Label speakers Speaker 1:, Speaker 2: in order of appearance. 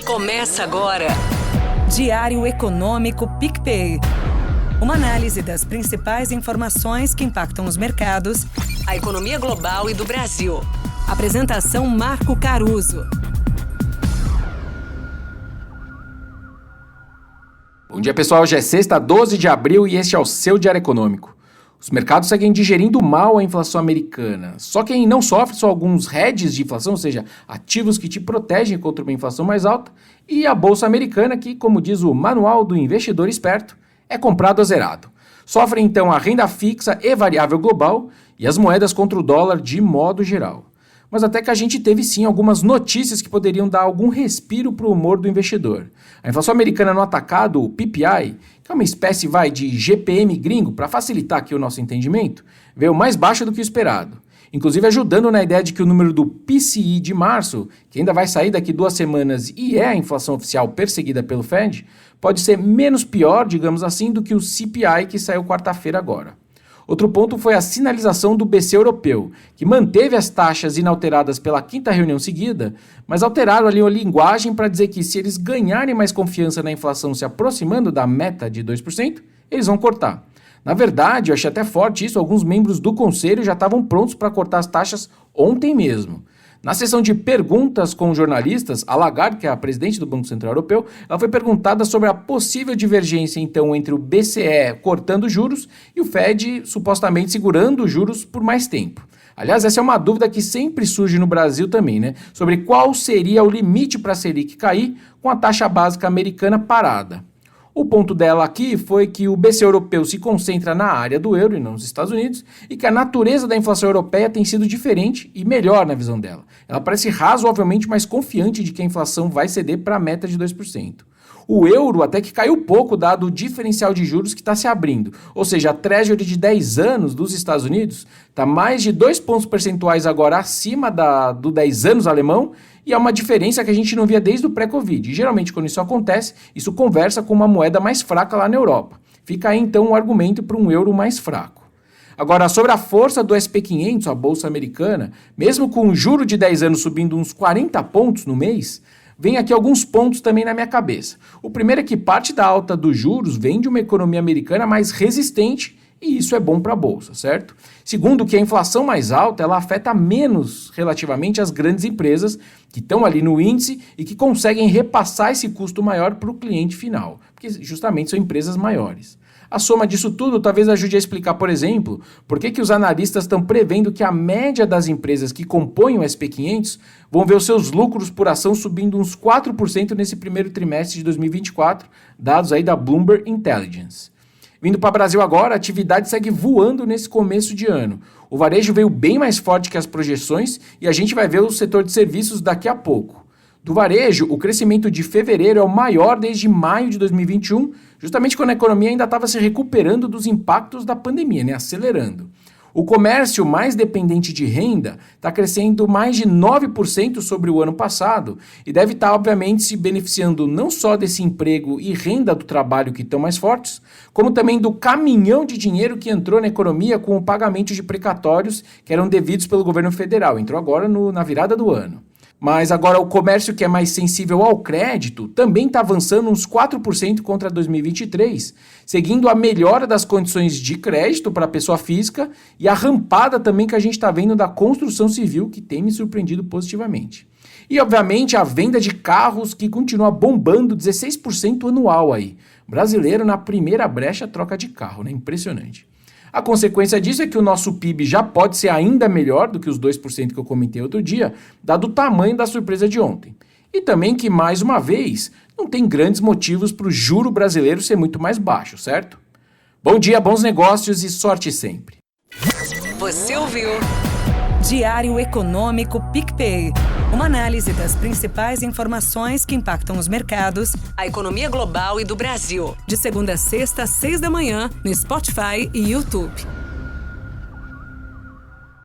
Speaker 1: Começa agora.
Speaker 2: Diário Econômico PicPay. Uma análise das principais informações que impactam os mercados,
Speaker 1: A economia global e do Brasil.
Speaker 2: Apresentação Marco Caruso.
Speaker 3: Bom dia, pessoal. Hoje é sexta, 12 de abril e este é o seu Diário Econômico. Os mercados seguem digerindo mal a inflação americana. Só quem não sofre são alguns hedges de inflação, ou seja, ativos que te protegem contra uma inflação mais alta, e a Bolsa Americana, que, como diz o Manual do Investidor Esperto, é comprado a zerado. Sofrem então a renda fixa e variável global e as moedas contra o dólar de modo geral. Mas até que a gente teve sim algumas notícias que poderiam dar algum respiro para o humor do investidor. A inflação americana no atacado, o PPI, que é uma espécie de GPM gringo, para facilitar aqui o nosso entendimento, veio mais baixo do que o esperado. Inclusive ajudando na ideia de que o número do PCI de março, que ainda vai sair daqui 2 semanas e é a inflação oficial perseguida pelo Fed, pode ser menos pior, digamos assim, do que o CPI que saiu quarta-feira agora. Outro ponto foi a sinalização do BC europeu, que manteve as taxas inalteradas pela 5ª reunião seguida, mas alteraram ali a linguagem para dizer que se eles ganharem mais confiança na inflação se aproximando da meta de 2%, eles vão cortar. Na verdade, eu achei até forte isso, alguns membros do Conselho já estavam prontos para cortar as taxas ontem mesmo. Na sessão de perguntas com jornalistas, a Lagarde, que é a presidente do Banco Central Europeu, ela foi perguntada sobre a possível divergência, então, entre o BCE cortando juros e o Fed supostamente segurando os juros por mais tempo. Aliás, essa é uma dúvida que sempre surge no Brasil também, né? Sobre qual seria o limite para a Selic cair com a taxa básica americana parada. O ponto dela aqui foi que o BCE europeu se concentra na área do euro e não nos Estados Unidos e que a natureza da inflação europeia tem sido diferente e melhor na visão dela. Ela parece razoavelmente mais confiante de que a inflação vai ceder para a meta de 2%. O euro até que caiu pouco dado o diferencial de juros que está se abrindo, ou seja, a Treasury de 10 anos dos Estados Unidos está mais de 2 pontos percentuais agora acima do 10 anos alemão, e é uma diferença que a gente não via desde o pré-Covid. E geralmente quando isso acontece, isso conversa com uma moeda mais fraca lá na Europa. Fica aí então um argumento para um euro mais fraco. Agora, sobre a força do SP500, a Bolsa Americana, mesmo com o juro de 10 anos subindo uns 40 pontos no mês, vem aqui alguns pontos também na minha cabeça. O primeiro é que parte da alta dos juros vem de uma economia americana mais resistente e isso é bom para a Bolsa, certo? Segundo, que a inflação mais alta ela afeta menos relativamente as grandes empresas que estão ali no índice e que conseguem repassar esse custo maior para o cliente final, porque justamente são empresas maiores. A soma disso tudo talvez ajude a explicar, por exemplo, por que os analistas estão prevendo que a média das empresas que compõem o SP500 vão ver os seus lucros por ação subindo uns 4% nesse primeiro trimestre de 2024, dados aí da Bloomberg Intelligence. Vindo para o Brasil agora, a atividade segue voando nesse começo de ano. O varejo veio bem mais forte que as projeções e a gente vai ver o setor de serviços daqui a pouco. Do varejo, o crescimento de fevereiro é o maior desde maio de 2021, justamente quando a economia ainda estava se recuperando dos impactos da pandemia, acelerando. O comércio mais dependente de renda está crescendo mais de 9% sobre o ano passado e deve estar, obviamente, se beneficiando não só desse emprego e renda do trabalho que estão mais fortes, como também do caminhão de dinheiro que entrou na economia com o pagamento de precatórios que eram devidos pelo governo federal. Entrou agora na virada do ano. Mas agora o comércio que é mais sensível ao crédito também está avançando uns 4% contra 2023, seguindo a melhora das condições de crédito para a pessoa física e a rampada também que a gente está vendo da construção civil, que tem me surpreendido positivamente. E, obviamente, a venda de carros que continua bombando 16% anual aí. Brasileiro na primeira brecha troca de carro, né? Impressionante. A consequência disso é que o nosso PIB já pode ser ainda melhor do que os 2% que eu comentei outro dia, dado o tamanho da surpresa de ontem. E também que, mais uma vez, não tem grandes motivos para o juro brasileiro ser muito mais baixo, certo? Bom dia, bons negócios e sorte sempre.
Speaker 1: Você ouviu?
Speaker 2: Diário Econômico PicPay. Uma análise das principais informações que impactam os mercados,
Speaker 1: A economia global e do Brasil.
Speaker 2: de segunda a sexta, às 6 da manhã, no Spotify e YouTube.